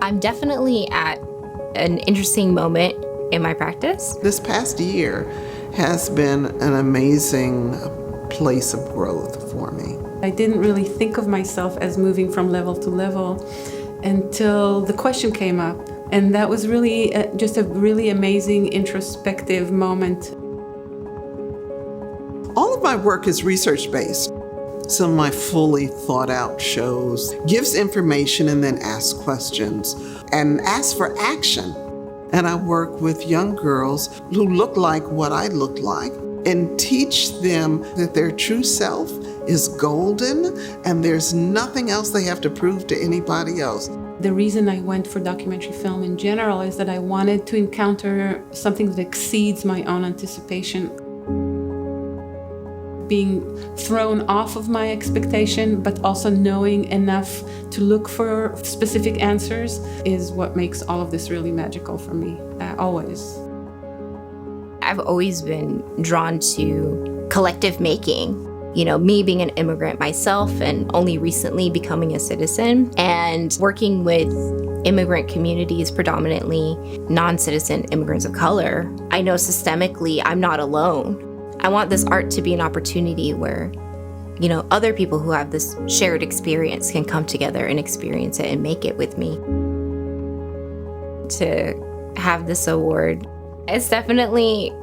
I'm definitely at an interesting moment in my practice. This past year has been an amazing place of growth for me. I didn't really think of myself as moving from level to level until the question came up. And that was really just a really amazing introspective moment. All of my work is research-based. Some of my fully thought out shows gives information and then asks questions and asks for action. And I work with young girls who look like what I look like and teach them that their true self is golden and there's nothing else they have to prove to anybody else. The reason I went for documentary film in general is that I wanted to encounter something that exceeds my own anticipation. Being thrown off of my expectation, but also knowing enough to look for specific answers is what makes all of this really magical for me, always. I've always been drawn to collective making. You know, me being an immigrant myself and only recently becoming a citizen and working with immigrant communities, predominantly non-citizen immigrants of color, I know systemically I'm not alone. I want this art to be an opportunity where, you know, other people who have this shared experience can come together and experience it and make it with me. To have this award, it's definitely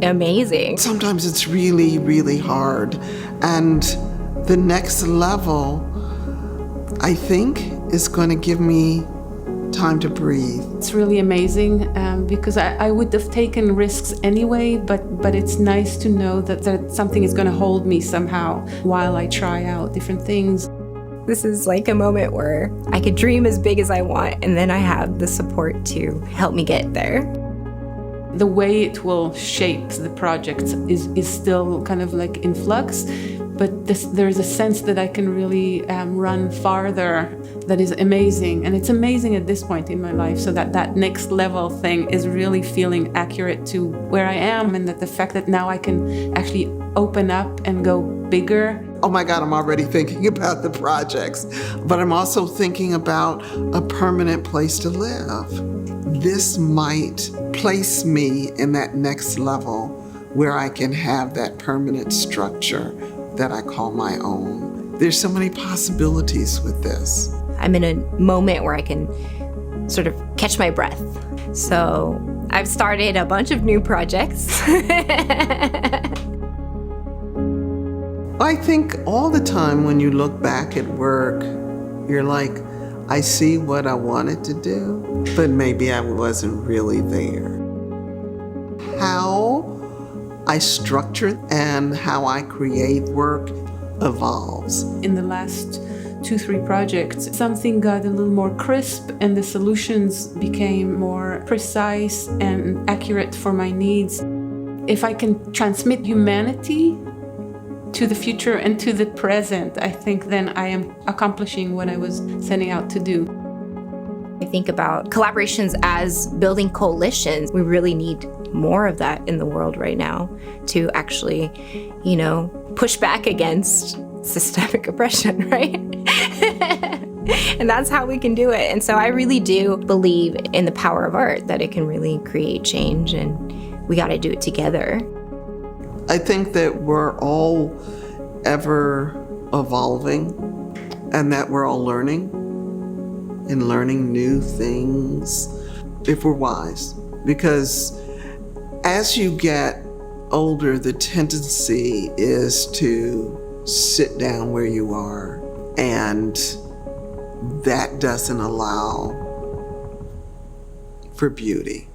amazing. Sometimes it's really, really hard. And the next level, I think, is going to give me time to breathe. It's really amazing because I would have taken risks anyway, but it's nice to know that something is going to hold me somehow while I try out different things. This is like a moment where I could dream as big as I want, and then I have the support to help me get there. The way it will shape the project is still kind of like in flux, but there's a sense that I can really run farther that is amazing. And it's amazing at this point in my life, so that next level thing is really feeling accurate to where I am, and that the fact that now I can actually open up and go bigger. Oh my God, I'm already thinking about the projects, but I'm also thinking about a permanent place to live. This might place me in that next level where I can have that permanent structure that I call my own. There's so many possibilities with this. I'm in a moment where I can sort of catch my breath. So I've started a bunch of new projects. I think all the time when you look back at work, you're like, I see what I wanted to do, but maybe I wasn't really there. How I structure and how I create work evolves. In the last 2-3 projects, something got a little more crisp and the solutions became more precise and accurate for my needs. If I can transmit humanity to the future and to the present, I think then I am accomplishing what I was setting out to do. I think about collaborations as building coalitions. We really need more of that in the world right now to actually, you know, push back against systemic oppression, right? And that's how we can do it. And so I really do believe in the power of art, that it can really create change, and we got to do it together. I think that we're all ever evolving and that we're all learning and learning new things if we're wise. Because as you get older, the tendency is to sit down where you are, and that doesn't allow for beauty.